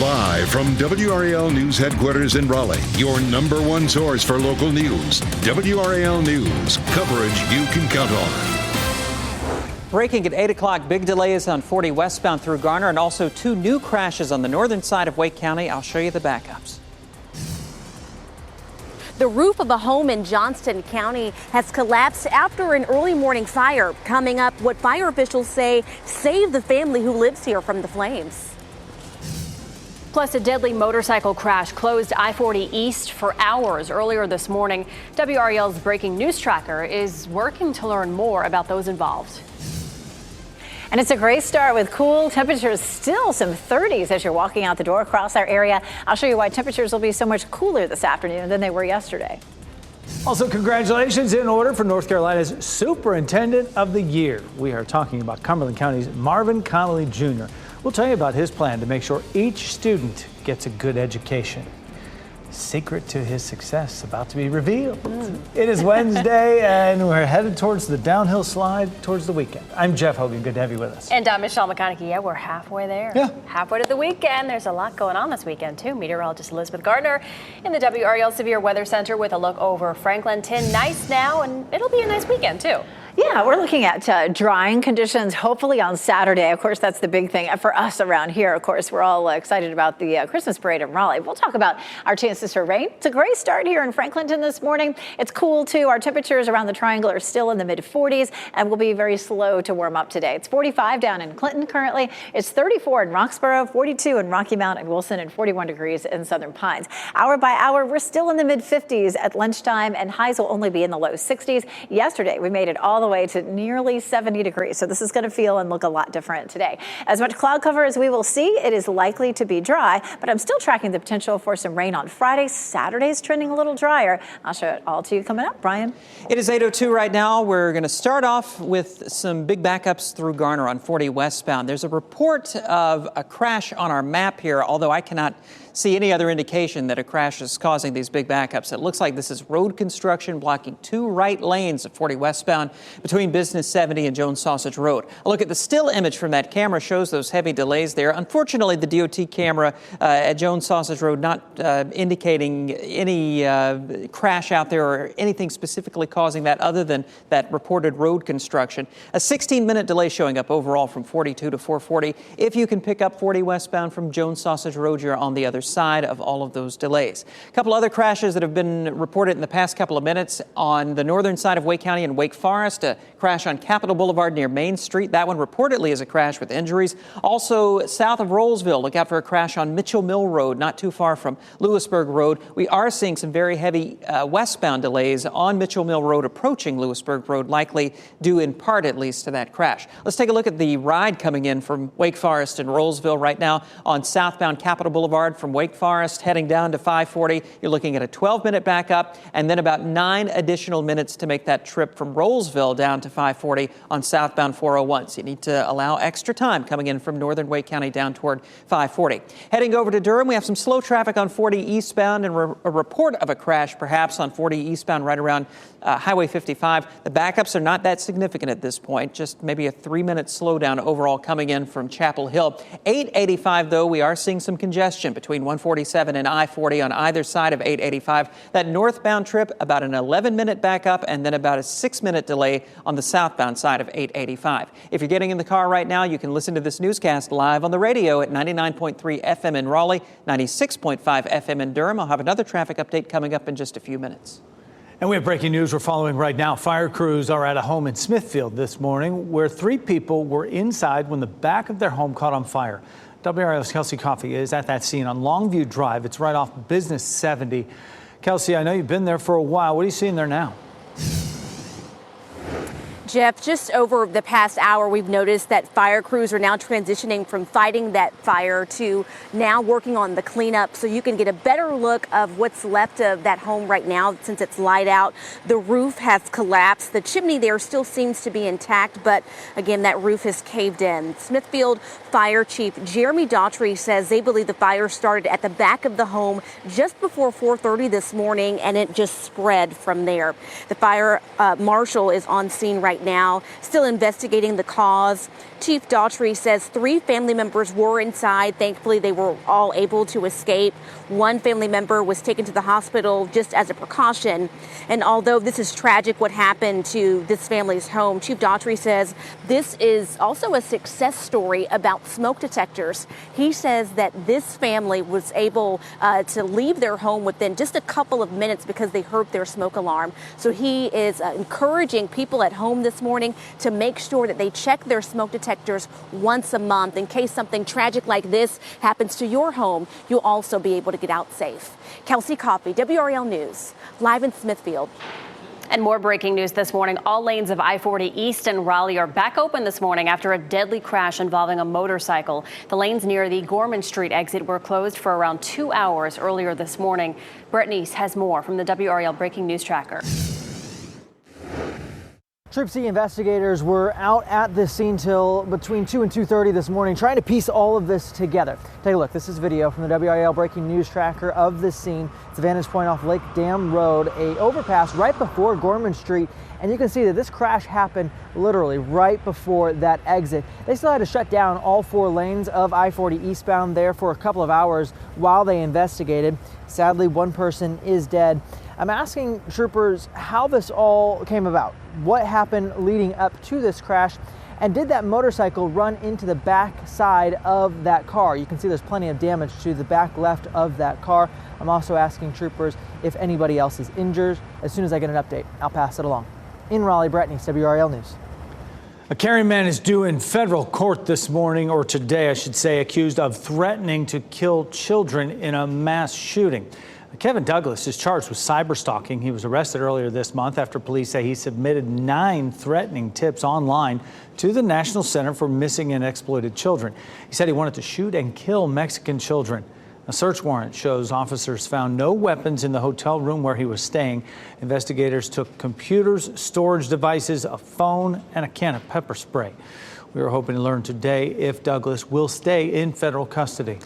Live from WRAL News Headquarters in Raleigh, your number one source for local news. WRAL News, coverage you can count on. Breaking at 8 o'clock, big delays on 40 westbound through Garner and also 2 new crashes on the northern side of Wake County. I'll show you the backups. The roof of a home in Johnston County has collapsed after an early morning fire. Coming up, what fire officials say saved the family who lives here from the flames. Plus, a deadly motorcycle crash closed I-40 East for hours earlier this morning. WRAL's breaking news tracker is working to learn more about those involved. And it's a great start with cool temperatures, still some 30s as you're walking out the door across our area. I'll show you why temperatures will be so much cooler this afternoon than they were yesterday. Also, congratulations in order for North Carolina's Superintendent of the Year. We are talking about Cumberland County's Marvin Connolly Jr. We'll tell you about his plan to make sure each student gets a good education. Secret to his success about to be revealed. It is Wednesday and we're headed towards the downhill slide towards the weekend. I'm Jeff Hogan. Good to have you with us. And I'm Michelle McConaughey. Yeah, we're halfway there. Yeah. Halfway to the weekend. There's a lot going on this weekend, too. Meteorologist Elizabeth Gardner in the WRAL Severe Weather Center with a look over Franklin. Nice now, and it'll be a nice weekend, too. Yeah, we're looking at drying conditions, hopefully on Saturday. Of course, that's the big thing for us around here. Of course, we're all excited about the Christmas parade in Raleigh. We'll talk about our chances for rain. It's a great start here in Franklinton this morning. It's cool, too. Our temperatures around the triangle are still in the mid-40s and will be very slow to warm up today. It's 45 down in Clinton currently. It's 34 in Roxborough, 42 in Rocky Mount and Wilson, and 41 degrees in Southern Pines. Hour by hour, we're still in the mid-50s at lunchtime, and highs will only be in the low 60s. Yesterday, we made it all the way to nearly 70 degrees. So this is going to feel and look a lot different today. As much cloud cover as we will see, it is likely to be dry, but I'm still tracking the potential for some rain on Friday. Saturday's trending a little drier. I'll show it all to you coming up. Brian. It is 8:02 right now. We're going to start off with some big backups through Garner on 40 westbound. There's a report of a crash on our map here, although I cannot see any other indication that a crash is causing these big backups. It looks like this is road construction blocking 2 right lanes of 40 westbound between Business 70 and Jones Sausage Road. A look at the still image from that camera shows those heavy delays there. Unfortunately, the DOT camera at Jones Sausage Road not indicating any crash out there or anything specifically causing that other than that reported road construction. A 16-minute delay showing up overall from 42 to 440. If you can pick up 40 westbound from Jones Sausage Road, you're on the other side of all of those delays. A couple other crashes that have been reported in the past couple of minutes on the northern side of Wake County and Wake Forest. A crash on Capitol Boulevard near Main Street. That one reportedly is a crash with injuries. Also south of Rollsville, look out for a crash on Mitchell Mill Road, not too far from Lewisburg Road. We are seeing some very heavy westbound delays on Mitchell Mill Road approaching Lewisburg Road, likely due in part at least to that crash. Let's take a look at the ride coming in from Wake Forest and Rollsville right now on southbound Capitol Boulevard from Wake Forest heading down to 540. You're looking at a 12-minute backup and then about 9 additional minutes to make that trip from Rollsville down to 540 on southbound 401. So you need to allow extra time coming in from northern Wake County down toward 540. Heading over to Durham, we have some slow traffic on 40 eastbound and a report of a crash perhaps on 40 eastbound right around Highway 55. The backups are not that significant at this point, just maybe a 3-minute slowdown overall coming in from Chapel Hill. 885, though, we are seeing some congestion between 147 and I-40 on either side of 885. That northbound trip, about an 11-minute backup and then about a 6-minute delay on the southbound side of 885. If you're getting in the car right now, you can listen to this newscast live on the radio at 99.3 FM in Raleigh, 96.5 FM in Durham. I'll have another traffic update coming up in just a few minutes. And we have breaking news we're following right now. Fire crews are at a home in Smithfield this morning where 3 people were inside when the back of their home caught on fire. WRAL's Kelsey Coffey is at that scene on Longview Drive. It's right off Business 70. Kelsey, I know you've been there for a while. What are you seeing there now? Jeff, just over the past hour, we've noticed that fire crews are now transitioning from fighting that fire to now working on the cleanup, so you can get a better look of what's left of that home right now since it's light out. The roof has collapsed. The chimney there still seems to be intact, but again, that roof has caved in. Smithfield Fire Chief Jeremy Daughtry says they believe the fire started at the back of the home just before 4:30 this morning, and it just spread from there. The fire marshal is on scene right now, still investigating the cause. Chief Daughtry says 3 family members were inside. Thankfully, they were all able to escape. One family member was taken to the hospital just as a precaution. And although this is tragic what happened to this family's home, Chief Daughtry says this is also a success story about smoke detectors. He says that this family was able to leave their home within just a couple of minutes because they heard their smoke alarm. So he is encouraging people at home this morning to make sure that they check their smoke detectors once a month in case something tragic like this happens to your home. You'll also be able to get out safe. Kelsey Coffey, WRAL News, live in Smithfield. And more breaking news this morning. All lanes of I-40 East and Raleigh are back open this morning after a deadly crash involving a motorcycle. The lanes near the Gorman Street exit were closed for around 2 hours earlier this morning. Brett Neese has more from the WRAL Breaking News Tracker. Troop C investigators were out at this scene till between 2 and 2:30 this morning trying to piece all of this together. Take a look. This is video from the WRAL Breaking News Tracker of this scene. It's a vantage point off Lake Dam Road, a overpass right before Gorman Street. And you can see that this crash happened literally right before that exit. They still had to shut down all 4 lanes of I-40 eastbound there for a couple of hours while they investigated. Sadly, one person is dead. I'm asking troopers how this all came about. What happened leading up to this crash? And did that motorcycle run into the back side of that car? You can see there's plenty of damage to the back left of that car. I'm also asking troopers if anybody else is injured. As soon as I get an update, I'll pass it along. In Raleigh, Brett Neese, WRAL News. A Cary man is due in federal court this morning, or today I should say, accused of threatening to kill children in a mass shooting. Kevin Douglas is charged with cyberstalking. He was arrested earlier this month after police say he submitted 9 threatening tips online to the National Center for Missing and Exploited Children. He said he wanted to shoot and kill Mexican children. A search warrant shows officers found no weapons in the hotel room where he was staying. Investigators took computers, storage devices, a phone, and a can of pepper spray. We are hoping to learn today if Douglas will stay in federal custody.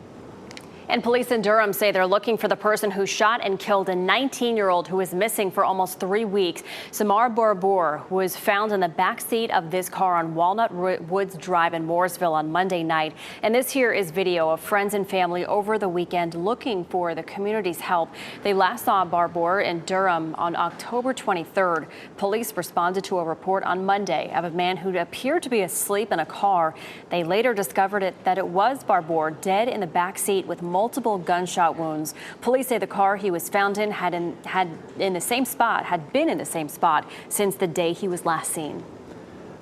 And police in Durham say they're looking for the person who shot and killed a 19-year-old who was missing for almost 3 weeks. Samar Barbour was found in the back seat of this car on Walnut Woods Drive in Mooresville on Monday night. And this here is video of friends and family over the weekend looking for the community's help. They last saw Barbour in Durham on October 23rd. Police responded to a report on Monday of a man who appeared to be asleep in a car. They later discovered that it was Barbour dead in the back seat with multiple gunshot wounds. Police say the car he was found in had been in the same spot since the day he was last seen.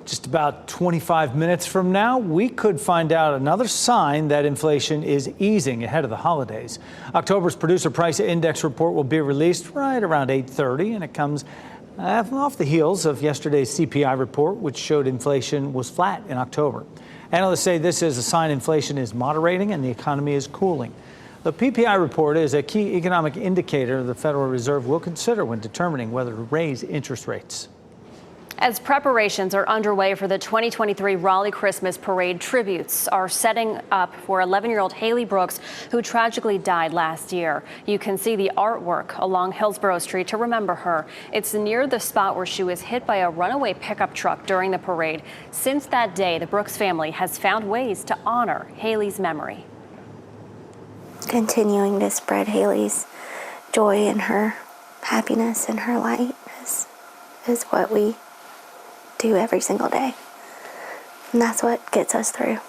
Just about 25 minutes from now, we could find out another sign that inflation is easing ahead of the holidays. October's Producer Price Index report will be released right around 8:30, and it comes off the heels of yesterday's CPI report, which showed inflation was flat in October. Analysts say this is a sign inflation is moderating and the economy is cooling. The PPI report is a key economic indicator the Federal Reserve will consider when determining whether to raise interest rates. As preparations are underway for the 2023 Raleigh Christmas Parade, tributes are setting up for 11-year-old Haley Brooks, who tragically died last year. You can see the artwork along Hillsborough Street to remember her. It's near the spot where she was hit by a runaway pickup truck during the parade. Since that day, the Brooks family has found ways to honor Haley's memory. Continuing to spread Haley's joy and her happiness and her light is what we do every single day. And that's what gets us through.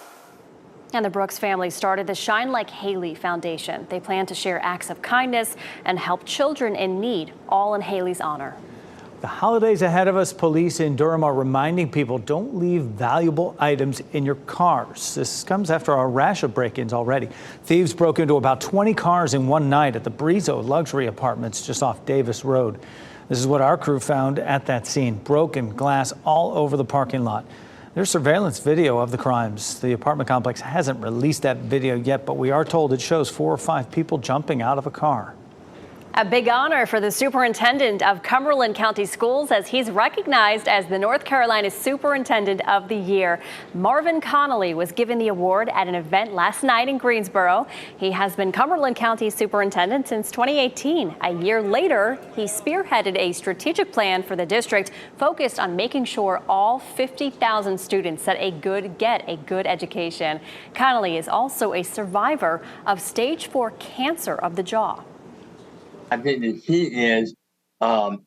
And the Brooks family started the Shine Like Haley Foundation. They plan to share acts of kindness and help children in need, all in Haley's honor. The holidays ahead of us, police in Durham are reminding people don't leave valuable items in your cars. This comes after a rash of break-ins already. Thieves broke into about 20 cars in one night at the Brizo luxury apartments just off Davis Road. This is what our crew found at that scene. Broken glass all over the parking lot. There's surveillance video of the crimes. The apartment complex hasn't released that video yet, but we are told it shows 4 or 5 people jumping out of a car. A big honor for the superintendent of Cumberland County Schools as he's recognized as the North Carolina Superintendent of the Year. Marvin Connolly was given the award at an event last night in Greensboro. He has been Cumberland County Superintendent since 2018. A year later, he spearheaded a strategic plan for the district focused on making sure all 50,000 students get a good education. Connolly is also a survivor of stage 4 cancer of the jaw. I think the key is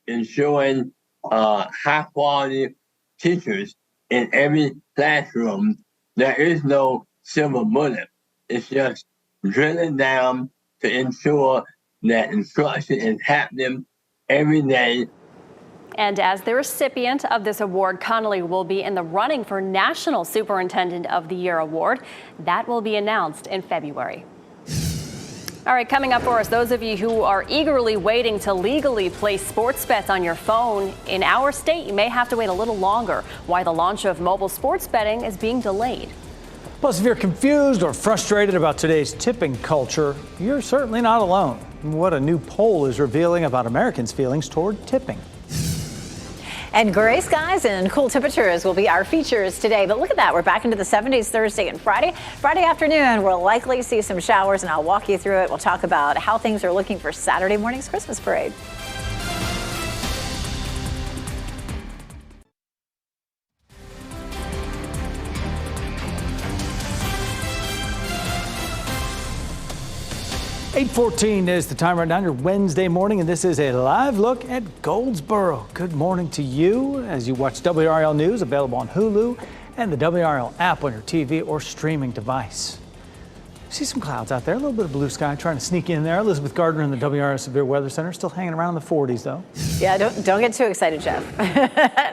ensuring high quality teachers in every classroom. There is no silver bullet. It's just drilling down to ensure that instruction is happening every day. And as the recipient of this award, Connolly will be in the running for National Superintendent of the Year award. That will be announced in February. All right, coming up for us, those of you who are eagerly waiting to legally place sports bets on your phone, in our state, you may have to wait a little longer. Why the launch of mobile sports betting is being delayed. Plus, if you're confused or frustrated about today's tipping culture, you're certainly not alone. What a new poll is revealing about Americans' feelings toward tipping. And gray skies and cool temperatures will be our features today. But look at that. We're back into the 70s Thursday and Friday. Friday afternoon, we'll likely see some showers, and I'll walk you through it. We'll talk about how things are looking for Saturday morning's Christmas parade. .14 is the time right now, your Wednesday morning, and this is a live look at Goldsboro. Good morning to you as you watch WRAL News, available on Hulu and the WRAL app on your TV or streaming device. See some clouds out there, a little bit of blue sky trying to sneak in there. Elizabeth Gardner in the WRAL Severe Weather Center, still hanging around in the 40s, though. Yeah, don't get too excited, Jeff.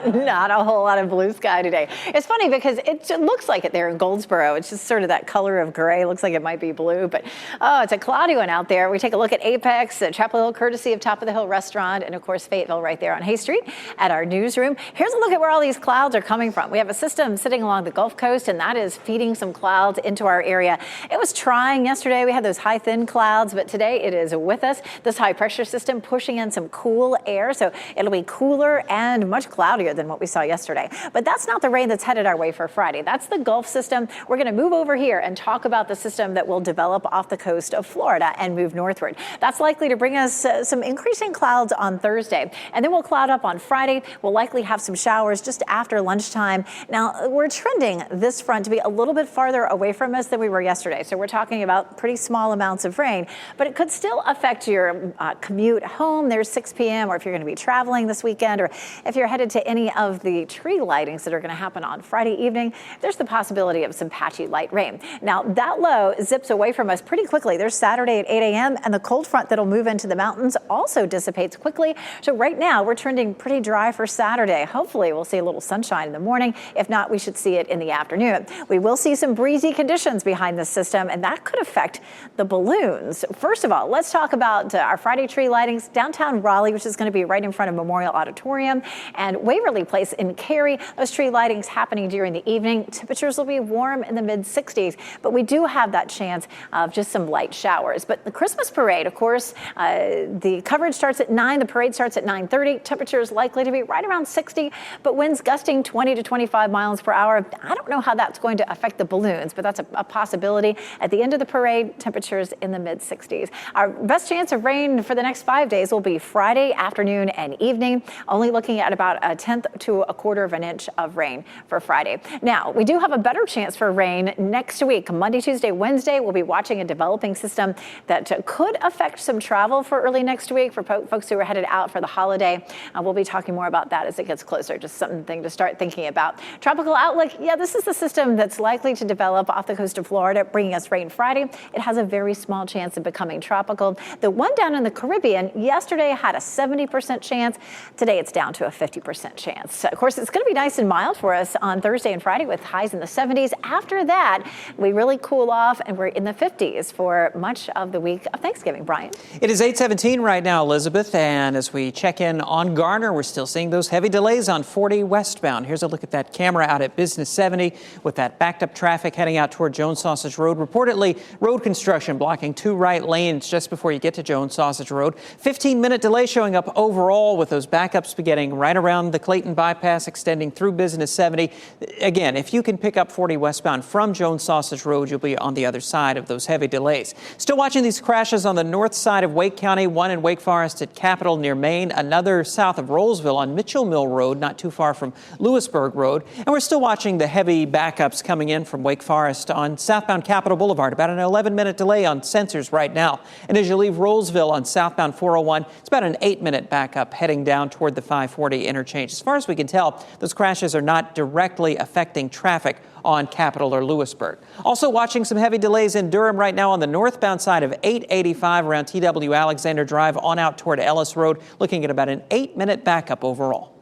Not a whole lot of blue sky today. It's funny because it looks like it there in Goldsboro. It's just sort of that color of gray. Looks like it might be blue, but it's a cloudy one out there. We take a look at Apex, Chapel Hill, courtesy of Top of the Hill Restaurant, and of course Fayetteville right there on Hay Street at our newsroom. Here's a look at where all these clouds are coming from. We have a system sitting along the Gulf Coast, and that is feeding some clouds into our area. It was trying yesterday. We had those high thin clouds, but today it is with us. This high pressure system pushing in some cool air, so it'll be cooler and much cloudier than what we saw yesterday. But that's not the rain that's headed our way for Friday. That's the Gulf system. We're going to move over here and talk about the system that will develop off the coast of Florida and move northward. That's likely to bring us some increasing clouds on Thursday, and then we'll cloud up on Friday. We'll likely have some showers just after lunchtime. Now, we're trending this front to be a little bit farther away from us than we were yesterday, so we're talking about pretty small amounts of rain, but it could still affect your commute home. There's 6 p.m. or if you're going to be traveling this weekend, or if you're headed to any of the tree lightings that are going to happen on Friday evening, there's the possibility of some patchy light rain. Now, that low zips away from us pretty quickly. There's Saturday at 8 a.m. and the cold front that'll move into the mountains also dissipates quickly. So right now we're trending pretty dry for Saturday. Hopefully we'll see a little sunshine in the morning. If not, we should see it in the afternoon. We will see some breezy conditions behind this system, and that could affect the balloons. First of all, let's talk about our Friday tree lightings. Downtown Raleigh, which is going to be right in front of Memorial Auditorium, and Waverly Place in Cary. Those tree lightings happening during the evening. Temperatures will be warm in the mid-60s, but we do have that chance of just some light showers. But the Christmas parade, of course, the coverage starts at 9. The parade starts at 9:30. Temperatures likely to be right around 60, but winds gusting 20 to 25 miles per hour. I don't know how that's going to affect the balloons, but that's a possibility. At the end of the parade, temperatures in the mid-60s. Our best chance of rain for the next 5 days will be Friday afternoon and evening, only looking at about a 1/10 to a 1/4 of an inch of rain for Friday. Now, we do have a better chance for rain next week. Monday, Tuesday, Wednesday, we'll be watching a developing system that could affect some travel for early next week for folks who are headed out for the holiday. We'll be talking more about that as it gets closer, just something to start thinking about. Tropical outlook, yeah, this is the system that's likely to develop off the coast of Florida, bringing us rain Friday. It has a very small chance of becoming tropical. The one down in the Caribbean yesterday had a 70% chance. Today it's down to a 50% chance. Of course, it's going to be nice and mild for us on Thursday and Friday with highs in the 70s. After that, we really cool off and we're in the 50s for much of the week of Thanksgiving. Brian? It is 8:17 right now, Elizabeth, and as we check in on Garner, we're still seeing those heavy delays on 40 westbound. Here's a look at that camera out at Business 70 with that backed up traffic heading out toward Jones Sausage Road. Reported reportedly road construction blocking 2 right lanes just before you get to Jones Sausage Road. 15-minute delay showing up overall, with those backups beginning right around the Clayton bypass, extending through Business 70. Again, if you can pick up 40 westbound from Jones Sausage Road, you'll be on the other side of those heavy delays. Still watching these crashes on the north side of Wake County, one in Wake Forest at Capitol near Maine, another south of Rollsville on Mitchell Mill Road, not too far from Lewisburg Road. And we're still watching the heavy backups coming in from Wake Forest on southbound Capitol Boulevard. About an 11-minute delay on sensors right now. And as you leave Rollsville on southbound 401, it's about an 8-minute backup heading down toward the 540 interchange. As far as we can tell, those crashes are not directly affecting traffic on Capitol or Lewisburg. Also watching some heavy delays in Durham right now on the northbound side of 885 around TW Alexander Drive on out toward Ellis Road, looking at about an 8-minute backup overall.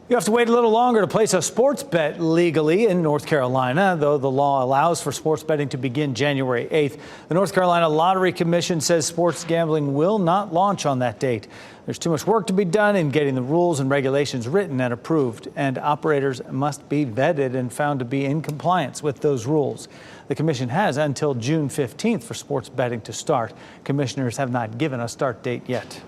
You have to wait a little longer to place a sports bet legally in North Carolina, though the law allows for sports betting to begin January 8th. The North Carolina Lottery Commission says sports gambling will not launch on that date. There's too much work to be done in getting the rules and regulations written and approved, and operators must be vetted and found to be in compliance with those rules. The commission has until June 15th for sports betting to start. Commissioners have not given a start date yet.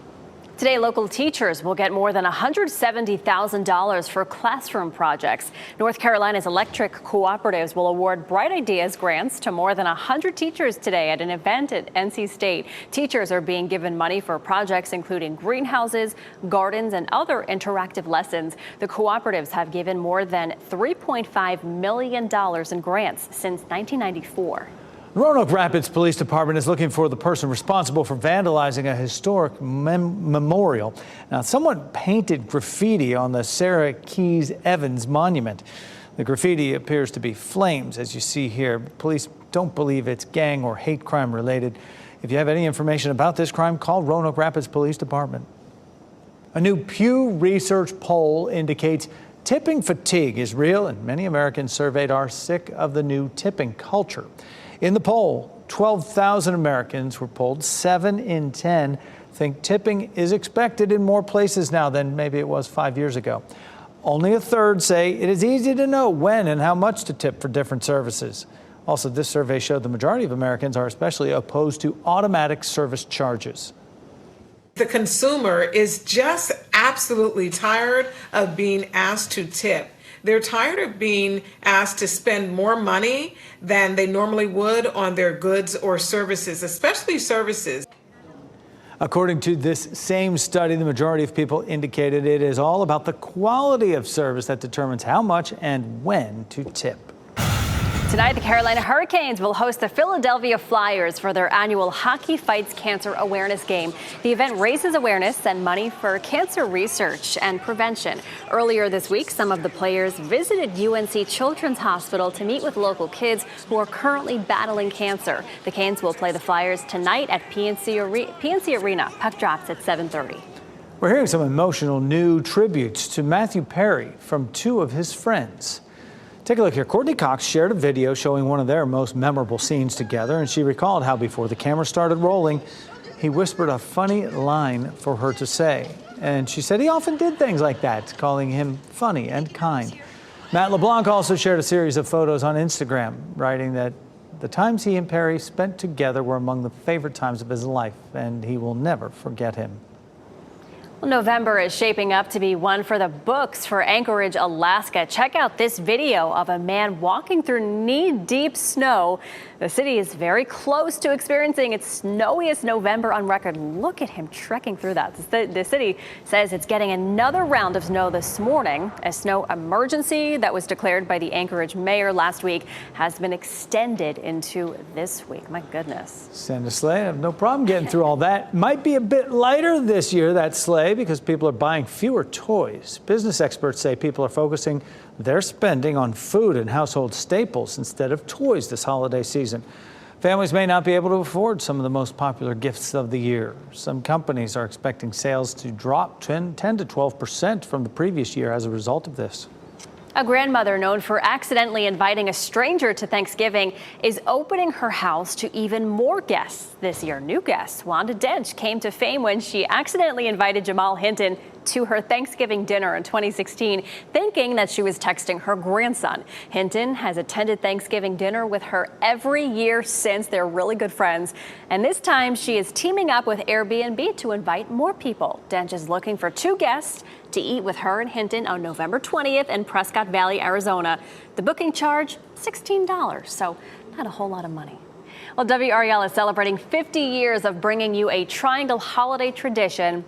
Today, local teachers will get more than $170,000 for classroom projects. North Carolina's electric cooperatives will award Bright Ideas grants to more than 100 teachers today at an event at NC State. Teachers are being given money for projects including greenhouses, gardens, and other interactive lessons. The cooperatives have given more than $3.5 million in grants since 1994. Roanoke Rapids Police Department is looking for the person responsible for vandalizing a historic memorial. Now, someone painted graffiti on the Sarah Keys Evans monument. The graffiti appears to be flames, as you see here. Police don't believe it's gang or hate crime related. If you have any information about this crime, call Roanoke Rapids Police Department. A new Pew Research poll indicates tipping fatigue is real, and many Americans surveyed are sick of the new tipping culture. In the poll, 12,000 Americans were polled. 7 in 10 think tipping is expected in more places now than maybe it was 5 years ago. Only a third say it is easy to know when and how much to tip for different services. Also, this survey showed the majority of Americans are especially opposed to automatic service charges. The consumer is just absolutely tired of being asked to tip. They're tired of being asked to spend more money than they normally would on their goods or services, especially services. According to this same study, the majority of people indicated it is all about the quality of service that determines how much and when to tip. Tonight, the Carolina Hurricanes will host the Philadelphia Flyers for their annual Hockey Fights Cancer Awareness Game. The event raises awareness and money for cancer research and prevention. Earlier this week, some of the players visited UNC Children's Hospital to meet with local kids who are currently battling cancer. The Canes will play the Flyers tonight at PNC Arena. Puck drops at 7:30. We're hearing some emotional new tributes to Matthew Perry from 2 of his friends. Take a look here. Courtney Cox shared a video showing one of their most memorable scenes together, and she recalled how before the camera started rolling, he whispered a funny line for her to say. And she said he often did things like that, calling him funny and kind. Matt LeBlanc also shared a series of photos on Instagram, writing that the times he and Perry spent together were among the favorite times of his life, and he will never forget him. Well, November is shaping up to be one for the books for Anchorage, Alaska. Check out this video of a man walking through knee-deep snow. The city is very close to experiencing its snowiest November on record. Look at him trekking through that. The city says it's getting another round of snow this morning. A snow emergency that was declared by the Anchorage mayor last week has been extended into this week. My goodness. Santa sleigh, I have no problem getting through all that. Might be a bit lighter this year, that sleigh, because people are buying fewer toys. Business experts say people are focusing their spending on food and household staples instead of toys this holiday season. Families may not be able to afford some of the most popular gifts of the year. Some companies are expecting sales to drop 10 to 12% from the previous year as a result of this. A grandmother known for accidentally inviting a stranger to Thanksgiving is opening her house to even more guests this year. New guest Wanda Dench came to fame when she accidentally invited Jamal Hinton to her Thanksgiving dinner in 2016, thinking that she was texting her grandson. Hinton has attended Thanksgiving dinner with her every year since. They're really good friends. And this time she is teaming up with Airbnb to invite more people. Dench is looking for 2 guests to eat with her and Hinton on November 20th in Prescott Valley, Arizona. The booking charge, $16, so not a whole lot of money. Well, WRAL is celebrating 50 years of bringing you a Triangle holiday tradition.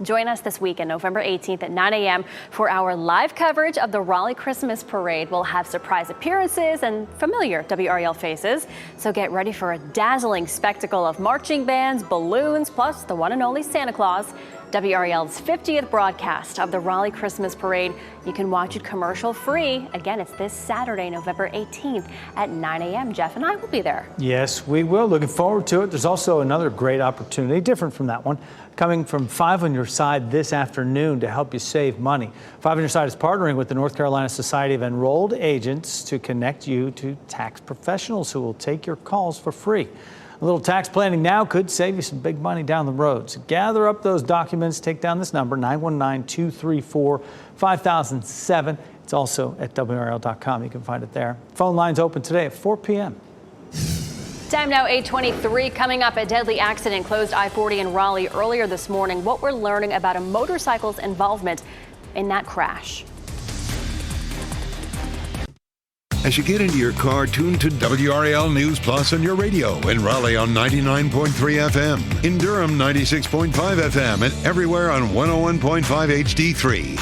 Join us this weekend, November 18th at 9 a.m. for our live coverage of the Raleigh Christmas Parade. We'll have surprise appearances and familiar WRAL faces. So get ready for a dazzling spectacle of marching bands, balloons, plus the one and only Santa Claus. WRAL's 50th broadcast of the Raleigh Christmas Parade. You can watch it commercial free. Again, it's this Saturday, November 18th at 9 a.m. Jeff and I will be there. Yes, we will. Looking forward to it. There's also another great opportunity, different from that one, coming from 5 on Your Side this afternoon to help you save money. 5 on Your Side is partnering with the North Carolina Society of Enrolled Agents to connect you to tax professionals who will take your calls for free. A little tax planning now could save you some big money down the road. So gather up those documents, take down this number, 919-234-5007. It's also at WRAL.com. You can find it there. Phone lines open today at 4 p.m. Time now 8:23. Coming up, a deadly accident closed I-40 in Raleigh earlier this morning. What we're learning about a motorcycle's involvement in that crash. As you get into your car, tune to WRAL News Plus on your radio. In Raleigh on 99.3 FM. In Durham, 96.5 FM. And everywhere on 101.5 HD3.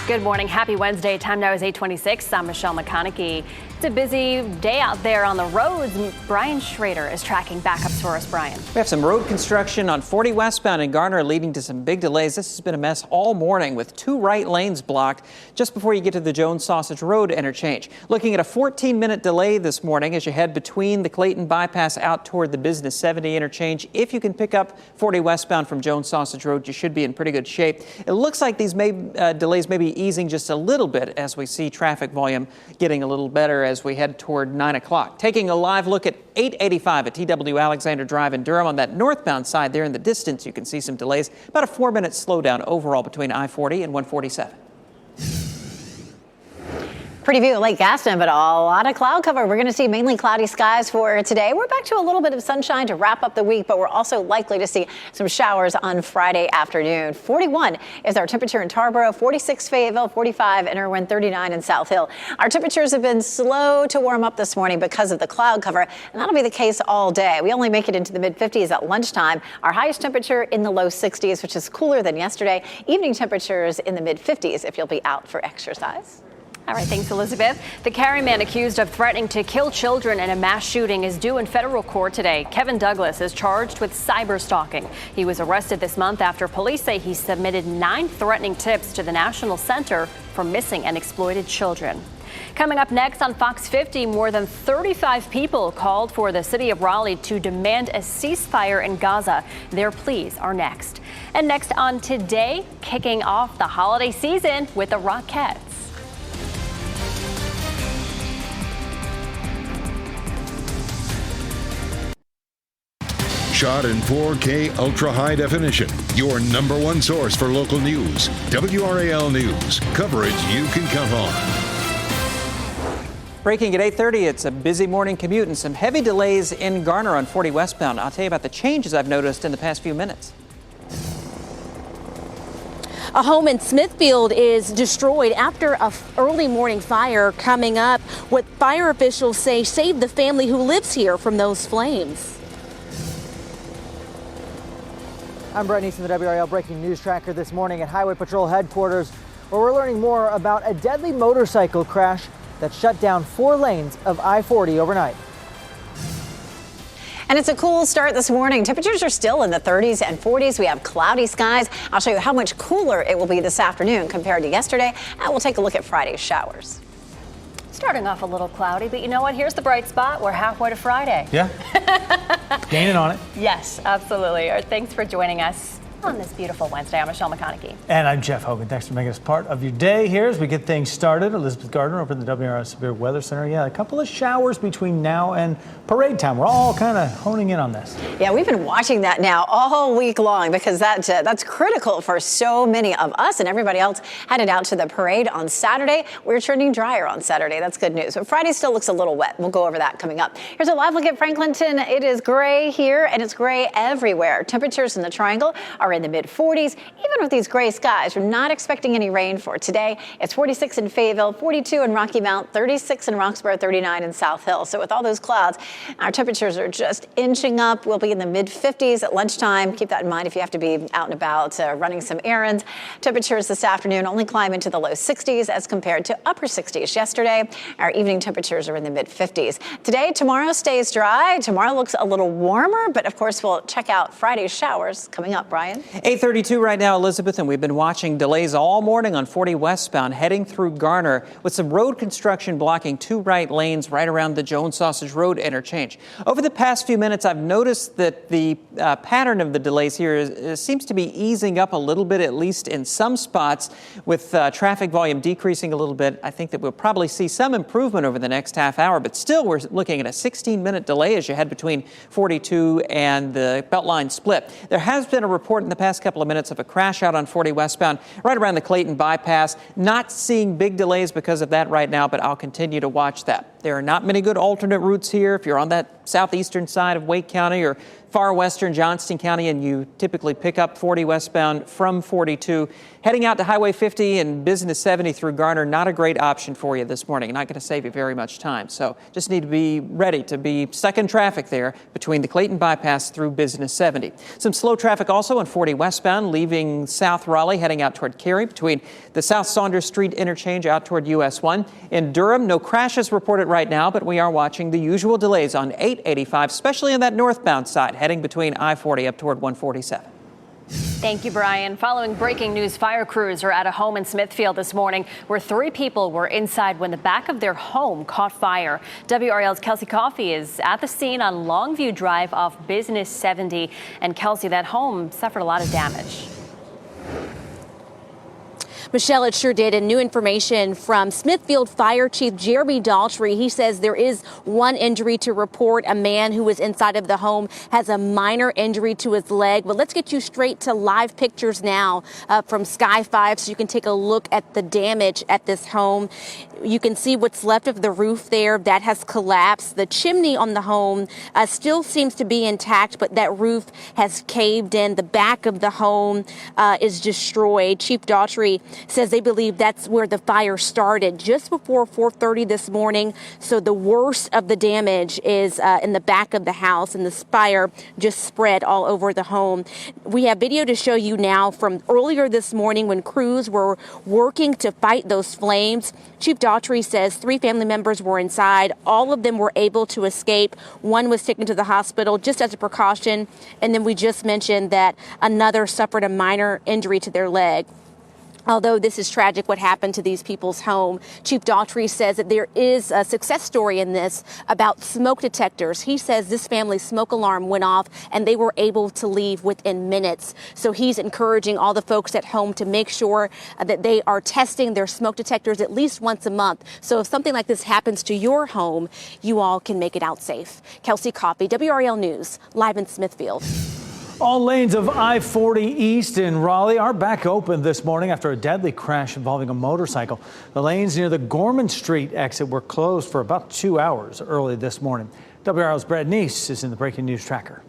Good morning. Happy Wednesday. Time now is 8:26. I'm Michelle McConaughey. It's a busy day out there on the roads. Brian Schrader is tracking backups for us. Brian. We have some road construction on 40 westbound in Garner leading to some big delays. This has been a mess all morning with 2 right lanes blocked just before you get to the Jones Sausage Road interchange. Looking at a 14-minute delay this morning as you head between the Clayton bypass out toward the Business 70 interchange. If you can pick up 40 westbound from Jones Sausage Road, you should be in pretty good shape. It looks like these delays may be easing just a little bit as we see traffic volume getting a little better as we head toward 9 o'clock. Taking a live look at 885 at TW Alexander Drive in Durham on that northbound side there in the distance, you can see some delays. About a 4-minute slowdown overall between I-40 and 147. Pretty view of Lake Gaston, but a lot of cloud cover. We're going to see mainly cloudy skies for today. We're back to a little bit of sunshine to wrap up the week, but we're also likely to see some showers on Friday afternoon. 41 is our temperature in Tarboro, 46 Fayetteville, 45 in Irwin, 39 in South Hill. Our temperatures have been slow to warm up this morning because of the cloud cover, and that'll be the case all day. We only make it into the mid-50s at lunchtime. Our highest temperature in the low 60s, which is cooler than yesterday. Evening temperatures in the mid-50s if you'll be out for exercise. All right, thanks, Elizabeth. The Cary man accused of threatening to kill children in a mass shooting is due in federal court today. Kevin Douglas is charged with cyber stalking. He was arrested this month after police say he submitted 9 threatening tips to the National Center for Missing and Exploited Children. Coming up next on Fox 50, more than 35 people called for the city of Raleigh to demand a ceasefire in Gaza. Their pleas are next. And next on Today, kicking off the holiday season with the Rockettes. Shot in 4K ultra high definition. Your number one source for local news. WRAL News. Coverage you can count on. Breaking at 8:30, it's a busy morning commute and some heavy delays in Garner on 40 westbound. I'll tell you about the changes I've noticed in the past few minutes. A home in Smithfield is destroyed after an early morning fire coming up. What fire officials say saved the family who lives here from those flames. I'm Brett Neeson, the WRAL Breaking News Tracker this morning at Highway Patrol headquarters, where we're learning more about a deadly motorcycle crash that shut down 4 lanes of I-40 overnight. And it's a cool start this morning. Temperatures are still in the 30s and 40s. We have cloudy skies. I'll show you how much cooler it will be this afternoon compared to yesterday. And we'll take a look at Friday's showers. Starting off a little cloudy, but you know what? Here's the bright spot. We're halfway to Friday. Yeah. Gaining on it. Yes, absolutely. Thanks for joining us. On this beautiful Wednesday, I'm Michelle McConaughey. And I'm Jeff Hogan. Thanks for making us part of your day here as we get things started. Elizabeth Gardner over at the WRAL Severe Weather Center. Yeah, a couple of showers between now and parade time. We're all kind of honing in on this. Yeah, we've been watching that now all week long because that's critical for so many of us and everybody else headed out to the parade on Saturday. We're turning drier on Saturday. That's good news. But Friday still looks a little wet. We'll go over that coming up. Here's a live look at Franklinton. It is gray here and it's gray everywhere. Temperatures in the Triangle are in the mid-40s. Even with these gray skies, we're not expecting any rain for today. It's 46 in Fayetteville, 42 in Rocky Mount, 36 in Roxborough, 39 in South Hill. So with all those clouds, our temperatures are just inching up. We'll be in the mid-50s at lunchtime. Keep that in mind if you have to be out and about running some errands. Temperatures this afternoon only climb into the low 60s as compared to upper 60s yesterday. Our evening temperatures are in the mid-50s. Today, tomorrow stays dry. Tomorrow looks a little warmer, but of course we'll check out Friday's showers coming up. Brian? 8:32 right now, Elizabeth, and we've been watching delays all morning on 40 westbound heading through Garner with some road construction blocking two right lanes right around the Jones Sausage Road interchange. Over the past few minutes, I've noticed that the pattern of the delays here seems to be easing up a little bit, at least in some spots, with traffic volume decreasing a little bit. I think that we'll probably see some improvement over the next half hour, but still we're looking at a 16-minute delay as you head between 42 and the Beltline split. There has been a report in the past couple of minutes of a crash out on 40 westbound right around the Clayton bypass. Not seeing big delays because of that right now, but I'll continue to watch that. There are not many good alternate routes here. If you're on that southeastern side of Wake County or far western Johnston County and you typically pick up 40 westbound from 42, heading out to Highway 50 and Business 70 through Garner, not a great option for you this morning. Not going to save you very much time. So just need to be ready to be stuck in traffic there between the Clayton bypass through Business 70. Some slow traffic also on 40 westbound, leaving South Raleigh, heading out toward Cary between the South Saunders Street interchange out toward US 1. In Durham, no crashes reported right now, but we are watching the usual delays on 885, especially on that northbound side, heading between I-40 up toward 147. Thank you, Brian. Following breaking news, fire crews are at a home in Smithfield this morning where 3 people were inside when the back of their home caught fire. WRAL's Kelsey Coffey is at the scene on Longview Drive off Business 70. And Kelsey, that home suffered a lot of damage. Michelle, it sure did. And new information from Smithfield Fire Chief Jeremy Daltrey. He says there is one injury to report. A man who was inside of the home has a minor injury to his leg. But let's get you straight to live pictures now from Sky 5 so you can take a look at the damage at this home. You can see what's left of the roof there. That has collapsed. The chimney on the home still seems to be intact, but that roof has caved in. The back of the home is destroyed. Chief Daltrey says they believe that's where the fire started just before 4:30 this morning. So the worst of the damage is in the back of the house, and the fire just spread all over the home. We have video to show you now from earlier this morning when crews were working to fight those flames. Chief Daltrey says 3 family members were inside. All of them were able to escape. One was taken to the hospital just as a precaution. And then we just mentioned that another suffered a minor injury to their leg. Although this is tragic what happened to these people's home, Chief Daltrey says that there is a success story in this about smoke detectors. He says this family's smoke alarm went off and they were able to leave within minutes. So he's encouraging all the folks at home to make sure that they are testing their smoke detectors at least once a month. So if something like this happens to your home, you all can make it out safe. Kelsey Coffey, WRAL News, live in Smithfield. All lanes of I-40 East in Raleigh are back open this morning after a deadly crash involving a motorcycle. The lanes near the Gorman Street exit were closed for about 2 hours early this morning. WRAL's Brad Neese is in the Breaking News Tracker.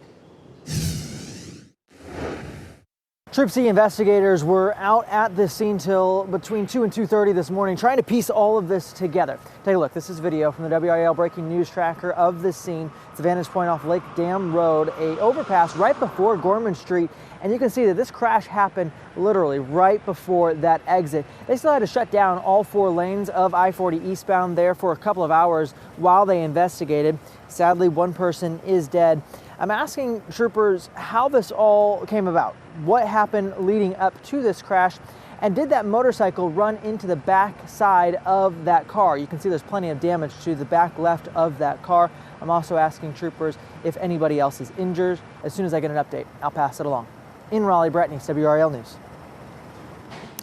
Troop C investigators were out at this scene till between 2 and 2:30 this morning trying to piece all of this together. Take a look. This is video from the WRAL Breaking News Tracker of this scene. It's a vantage point off Lake Dam Road, a overpass right before Gorman Street. And you can see that this crash happened literally right before that exit. They still had to shut down all 4 lanes of I-40 eastbound there for a couple of hours while they investigated. Sadly, 1 person is dead. I'm asking troopers how this all came about. What happened leading up to this crash? And did that motorcycle run into the back side of that car? You can see there's plenty of damage to the back left of that car. I'm also asking troopers if anybody else is injured. As soon as I get an update, I'll pass it along. In Raleigh, Brett Neese, WRAL News.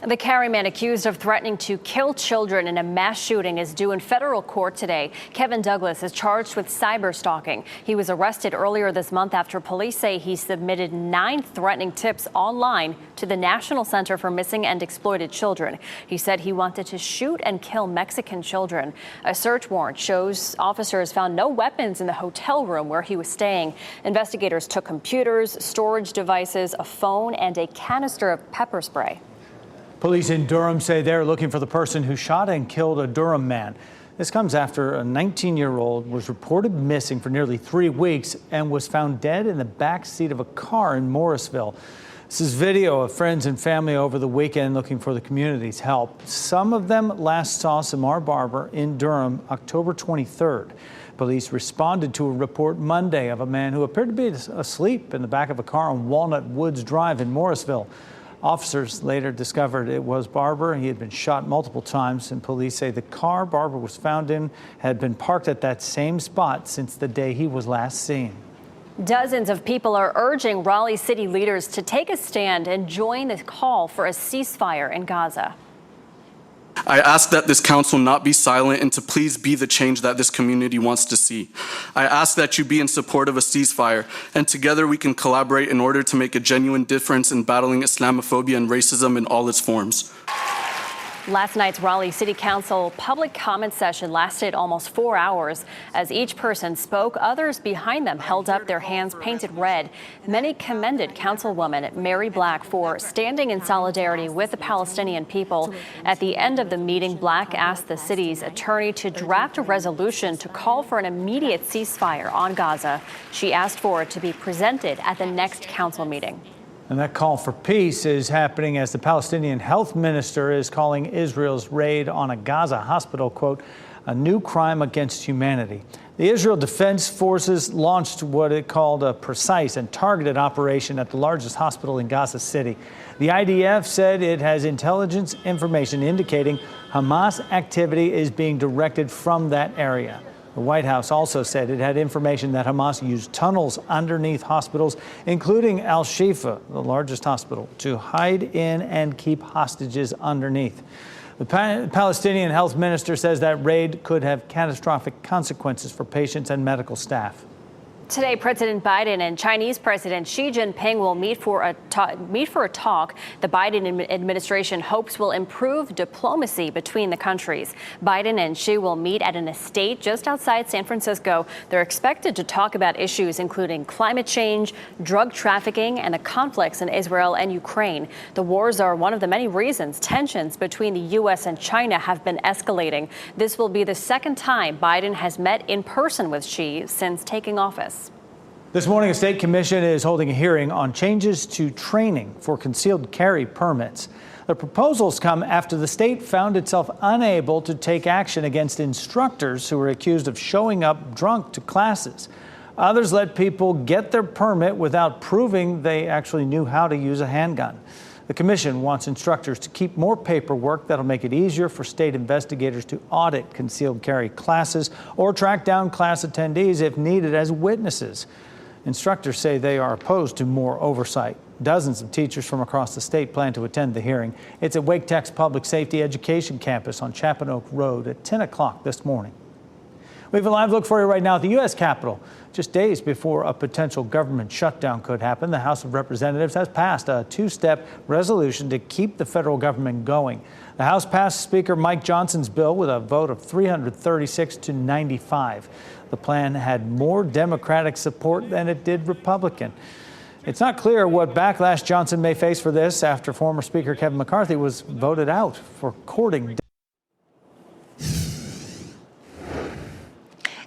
The Cary man accused of threatening to kill children in a mass shooting is due in federal court today. Kevin Douglas is charged with cyber stalking. He was arrested earlier this month after police say he submitted 9 threatening tips online to the National Center for Missing and Exploited Children. He said he wanted to shoot and kill Mexican children. A search warrant shows officers found no weapons in the hotel room where he was staying. Investigators took computers, storage devices, a phone, and a canister of pepper spray. Police in Durham say they're looking for the person who shot and killed a Durham man. This comes after a 19-year-old was reported missing for nearly 3 weeks and was found dead in the back seat of a car in Morrisville. This is video of friends and family over the weekend looking for the community's help. Some of them last saw Samar Barber in Durham October 23rd. Police responded to a report Monday of a man who appeared to be asleep in the back of a car on Walnut Woods Drive in Morrisville. Officers later discovered it was Barber. He had been shot multiple times, and police say the car Barber was found in had been parked at that same spot since the day he was last seen. Dozens of people are urging Raleigh city leaders to take a stand and join the call for a ceasefire in Gaza. I ask that this council not be silent and to please be the change that this community wants to see. I ask that you be in support of a ceasefire, and together we can collaborate in order to make a genuine difference in battling Islamophobia and racism in all its forms. Last night's Raleigh City Council public comment session lasted almost 4 hours. As each person spoke, others behind them held up their hands painted red. Many commended Councilwoman Mary Black for standing in solidarity with the Palestinian people. At the end of the meeting, Black asked the city's attorney to draft a resolution to call for an immediate ceasefire on Gaza. She asked for it to be presented at the next council meeting. And that call for peace is happening as the Palestinian health minister is calling Israel's raid on a Gaza hospital, quote, a new crime against humanity. The Israel Defense Forces launched what it called a precise and targeted operation at the largest hospital in Gaza City. The IDF said it has intelligence information indicating Hamas activity is being directed from that area. The White House also said it had information that Hamas used tunnels underneath hospitals, including Al-Shifa, the largest hospital, to hide in and keep hostages underneath. The Palestinian health minister says that raid could have catastrophic consequences for patients and medical staff. Today, President Biden and Chinese President Xi Jinping will meet for a talk the Biden administration hopes will improve diplomacy between the countries. Biden and Xi will meet at an estate just outside San Francisco. They're expected to talk about issues including climate change, drug trafficking, and the conflicts in Israel and Ukraine. The wars are one of the many reasons tensions between the U.S. and China have been escalating. This will be the second time Biden has met in person with Xi since taking office. This morning, a state commission is holding a hearing on changes to training for concealed carry permits. The proposals come after the state found itself unable to take action against instructors who were accused of showing up drunk to classes. Others let people get their permit without proving they actually knew how to use a handgun. The commission wants instructors to keep more paperwork that'll make it easier for state investigators to audit concealed carry classes or track down class attendees if needed as witnesses. Instructors say they are opposed to more oversight. Dozens of teachers from across the state plan to attend the hearing. It's at Wake Tech's Public Safety Education Campus on Chapin Oak Road at 10 o'clock this morning. We have a live look for you right now at the U.S. Capitol. Just days before a potential government shutdown could happen, the House of Representatives has passed a two-step resolution to keep the federal government going. The House passed Speaker Mike Johnson's bill with a vote of 336 to 95. The plan had more Democratic support than it did Republican. It's not clear what backlash Johnson may face for this after former Speaker Kevin McCarthy was voted out for courting.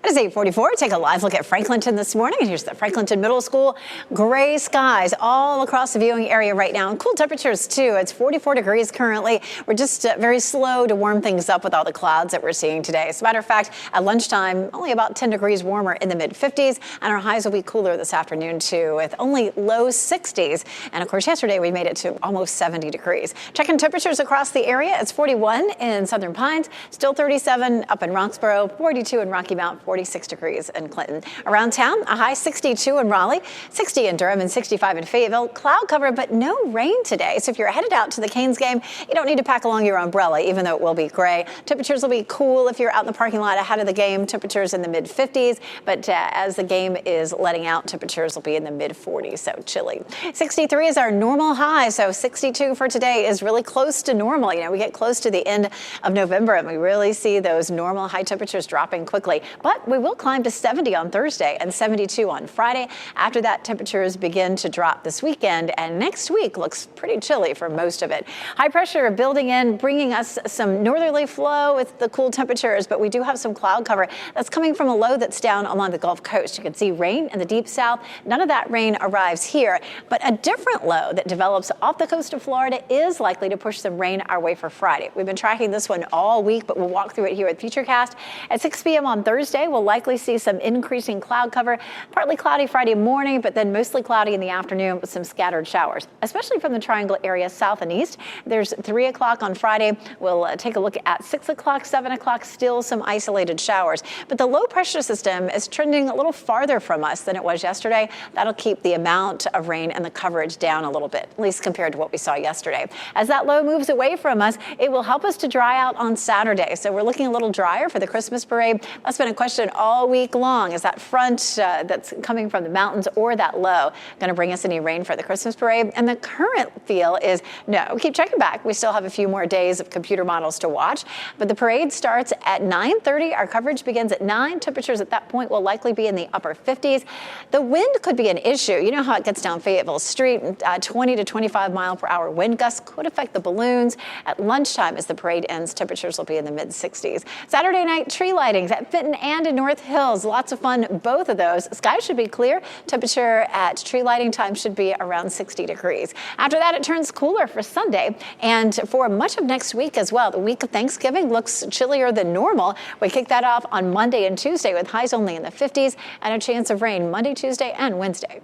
It is 8:44. Take a live look at Franklinton this morning. And here's the Franklinton Middle School. Gray skies all across the viewing area right now, and cool temperatures too. It's 44 degrees currently. We're just very slow to warm things up with all the clouds that we're seeing today. As a matter of fact, at lunchtime, only about 10 degrees warmer in the mid-50s, and our highs will be cooler this afternoon too, with only low 60s. And of course, yesterday we made it to almost 70 degrees. Checking temperatures across the area. It's 41 in Southern Pines, still 37 up in Roxborough, 42 in Rocky Mount, 46 56 degrees in Clinton. Around town, a high 62 in Raleigh, 60 in Durham, and 65 in Fayetteville. Cloud cover, but no rain today. So if you're headed out to the Canes game, you don't need to pack along your umbrella, even though it will be gray. Temperatures will be cool if you're out in the parking lot ahead of the game. Temperatures in the mid-50s, but as the game is letting out, temperatures will be in the mid-40s, so chilly. 63 is our normal high, so 62 for today is really close to normal. You know, we get close to the end of November, and we really see those normal high temperatures dropping quickly. But we will climb to 70 on Thursday and 72 on Friday. After that, temperatures begin to drop this weekend, and next week looks pretty chilly for most of it. High pressure building in, bringing us some northerly flow with the cool temperatures, but we do have some cloud cover that's coming from a low that's down along the Gulf Coast. You can see rain in the deep south. None of that rain arrives here, but a different low that develops off the coast of Florida is likely to push some rain our way for Friday. We've been tracking this one all week, but we'll walk through it here at Futurecast. At 6 p.m. on Thursday, we'll likely see some increasing cloud cover, partly cloudy Friday morning, but then mostly cloudy in the afternoon with some scattered showers, especially from the Triangle area south and east. There's 3 o'clock on Friday. We'll take a look at 6 o'clock, 7 o'clock, still some isolated showers. But the low pressure system is trending a little farther from us than it was yesterday. That'll keep the amount of rain and the coverage down a little bit, at least compared to what we saw yesterday. As that low moves away from us, it will help us to dry out on Saturday. So we're looking a little drier for the Christmas parade. That's been a question all week long. Is that front that's coming from the mountains or that low going to bring us any rain for the Christmas parade? And the current feel is no. Keep checking back. We still have a few more days of computer models to watch, but the parade starts at 9:30. Our coverage begins at 9. Temperatures at that point will likely be in the upper 50s. The wind could be an issue. You know how it gets down Fayetteville Street. 20 to 25 mile per hour wind gusts could affect the balloons. At lunchtime, as the parade ends, temperatures will be in the mid-60s. Saturday night tree lightings at Fenton and in North Hills. Lots of fun, both of those. Skies should be clear. Temperature at tree lighting time should be around 60 degrees. After that, it turns cooler for Sunday and for much of next week as well. The week of Thanksgiving looks chillier than normal. We kick that off on Monday and Tuesday with highs only in the 50s and a chance of rain Monday, Tuesday, and Wednesday.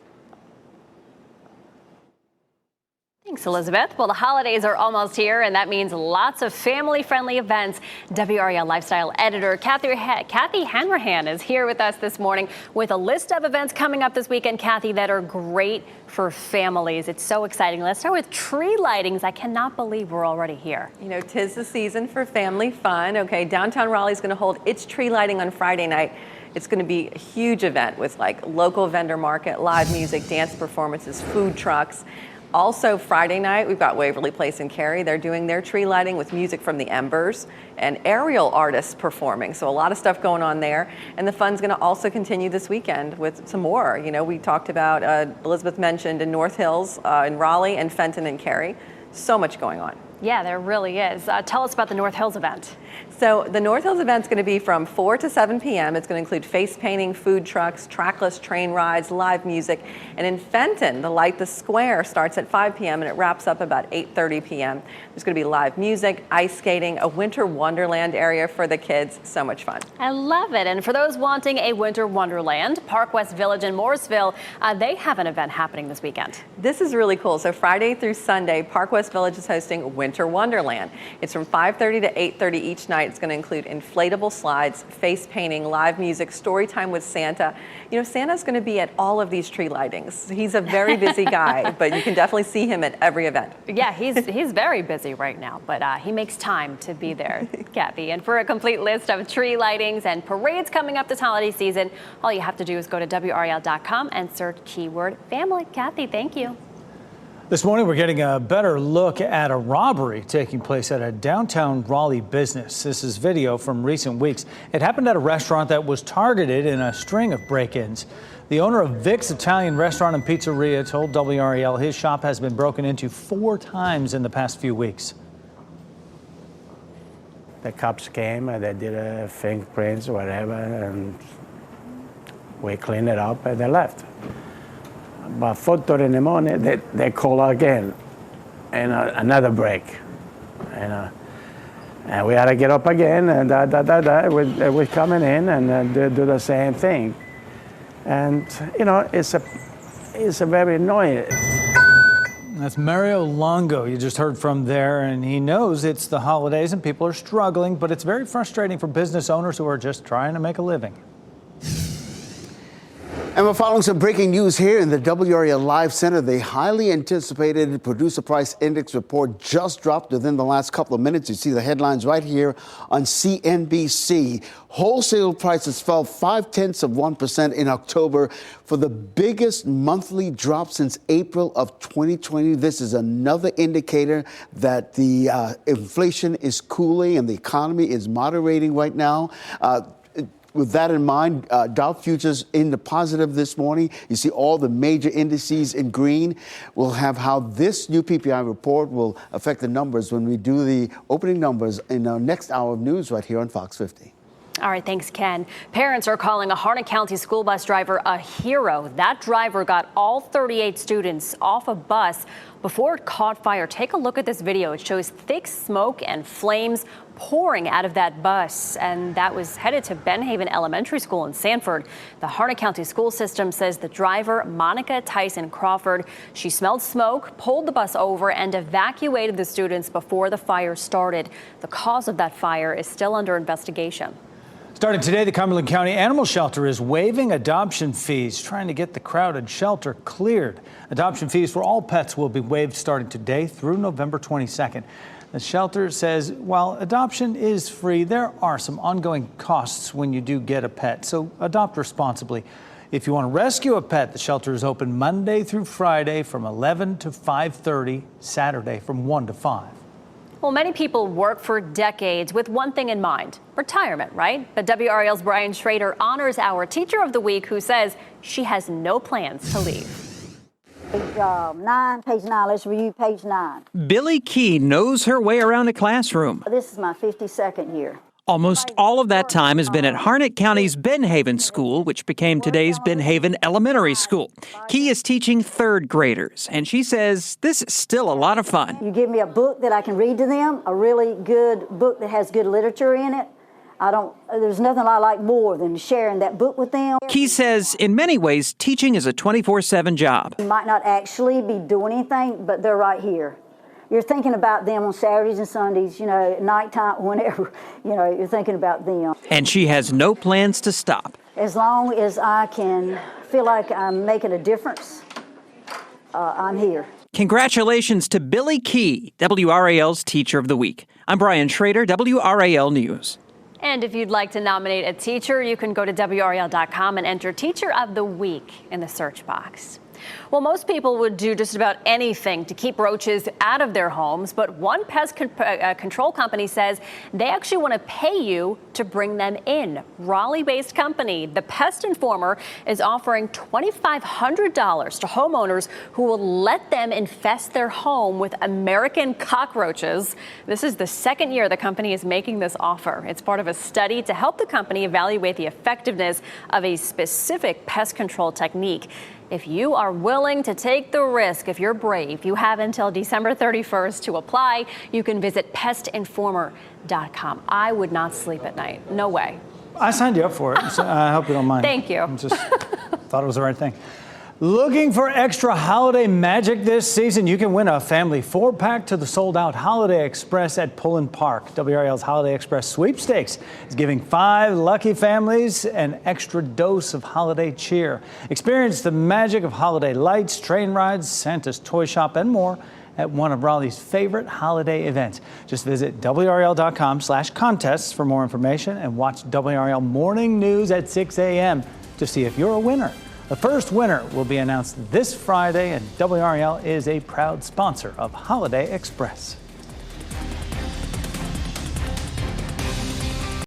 Thanks, Elizabeth. Well, the holidays are almost here, and that means lots of family-friendly events. WRAL lifestyle editor Kathy Hanrahan is here with us this morning with a list of events coming up this weekend, Kathy, that are great for families. It's so exciting. Let's start with tree lightings. I cannot believe we're already here. You know, 'tis the season for family fun. Okay, downtown Raleigh is going to hold its tree lighting on Friday night. It's going to be a huge event with like local vendor market, live music, dance performances, food trucks. Also Friday night, we've got Waverly Place in Cary. They're doing their tree lighting with music from the Embers and aerial artists performing. So a lot of stuff going on there. And the fun's going to also continue this weekend with some more. You know, we talked about, Elizabeth mentioned in North Hills, in Raleigh and Fenton and Cary. So much going on. Yeah, there really is. Tell us about the North Hills event. So the North Hills event is going to be from 4 to 7 p.m. It's going to include face painting, food trucks, trackless train rides, live music. And in Fenton, the Light the Square starts at 5 p.m. and it wraps up about 8:30 p.m. There's going to be live music, ice skating, a winter wonderland area for the kids. So much fun. I love it. And for those wanting a winter wonderland, Park West Village in Morrisville, they have an event happening this weekend. This is really cool. So Friday through Sunday, Park West Village is hosting Winter Wonderland. It's from 5:30 to 8:30 each night. It's going to include inflatable slides, face painting, live music, story time with Santa. You know, Santa's going to be at all of these tree lightings. He's a very busy guy, but you can definitely see him at every event. Yeah, he's very busy right now, but he makes time to be there, Kathy. And for a complete list of tree lightings and parades coming up this holiday season, all you have to do is go to WRAL.com and search keyword family. Kathy, thank you. This morning, we're getting a better look at a robbery taking place at a downtown Raleigh business. This is video from recent weeks. It happened at a restaurant that was targeted in a string of break-ins. The owner of Vic's Italian Restaurant and Pizzeria told WRAL his shop has been broken into 4 times in the past few weeks. The cops came and they did fingerprints, whatever, and we cleaned it up and they left. About 4:30 in the morning, they call again, and another break, and we had to get up again, and we're coming in and do the same thing, and you know it's a very annoying. That's Mario Longo you just heard from there, and he knows it's the holidays and people are struggling, but it's very frustrating for business owners who are just trying to make a living. And we're following some breaking news here in the WRAL Live Center. The highly anticipated Producer Price Index report just dropped within the last couple of minutes. You see the headlines right here on CNBC. Wholesale prices fell 0.5% in October for the biggest monthly drop since April of 2020. This is another indicator that the inflation is cooling and the economy is moderating right now. With that in mind, Dow futures in the positive this morning. You see all the major indices in green. We'll have how this new PPI report will affect the numbers when we do the opening numbers in our next hour of news right here on Fox 50. All right, thanks, Ken. Parents are calling a Harnett County school bus driver a hero. That driver got all 38 students off a bus before it caught fire. Take a look at this video. It shows thick smoke and flames pouring out of that bus, and that was headed to Benhaven Elementary School in Sanford. The Harnett County school system says the driver, Monica Tyson Crawford, she smelled smoke, pulled the bus over, and evacuated the students before the fire started. The cause of that fire is still under investigation. Starting today, the Cumberland County Animal Shelter is waiving adoption fees, trying to get the crowded shelter cleared. Adoption fees for all pets will be waived starting today through November 22nd. The shelter says while adoption is free, there are some ongoing costs when you do get a pet, so adopt responsibly. If you want to rescue a pet, the shelter is open Monday through Friday from 11 to 5:30, Saturday from 1 to 5. Well, many people work for decades with one thing in mind, retirement, right? But WRAL's Brian Schrader honors our Teacher of the Week, who says she has no plans to leave. Page 9, let's review page 9. Billy Key knows her way around a classroom. This is my 52nd year. Almost all of that time has been at Harnett County's Benhaven School, which became today's Benhaven Elementary School. Key is teaching third graders, and she says this is still a lot of fun. You give me a book that I can read to them, a really good book that has good literature in it. There's nothing I like more than sharing that book with them. Key says in many ways, teaching is a 24/7 job. You might not actually be doing anything, but they're right here. You're thinking about them on Saturdays and Sundays, at nighttime, whenever, you're thinking about them. And she has no plans to stop. As long as I can feel like I'm making a difference, I'm here. Congratulations to Billy Key, WRAL's Teacher of the Week. I'm Brian Schrader, WRAL News. And if you'd like to nominate a teacher, you can go to WRAL.com and enter Teacher of the Week in the search box. Well, most people would do just about anything to keep roaches out of their homes, but one pest control company says they actually want to pay you to bring them in. Raleigh-based company, the Pest Informer, is offering $2,500 to homeowners who will let them infest their home with American cockroaches. This is the second year the company is making this offer. It's part of a study to help the company evaluate the effectiveness of a specific pest control technique. If you are willing to take the risk, if you're brave, you have until December 31st to apply. You can visit pestinformer.com. I would not sleep at night. No way. I signed you up for it, so I hope you don't mind. Thank you. I just thought it was the right thing. Looking for extra holiday magic this season? You can win a family 4-pack to the sold-out Holiday Express at Pullen Park. WRAL's Holiday Express Sweepstakes is giving 5 lucky families an extra dose of holiday cheer. Experience the magic of holiday lights, train rides, Santa's toy shop, and more at one of Raleigh's favorite holiday events. Just visit WRAL.com/contests for more information and watch WRAL Morning News at 6 a.m. to see if you're a winner. The first winner will be announced this Friday, and WRAL is a proud sponsor of Holiday Express.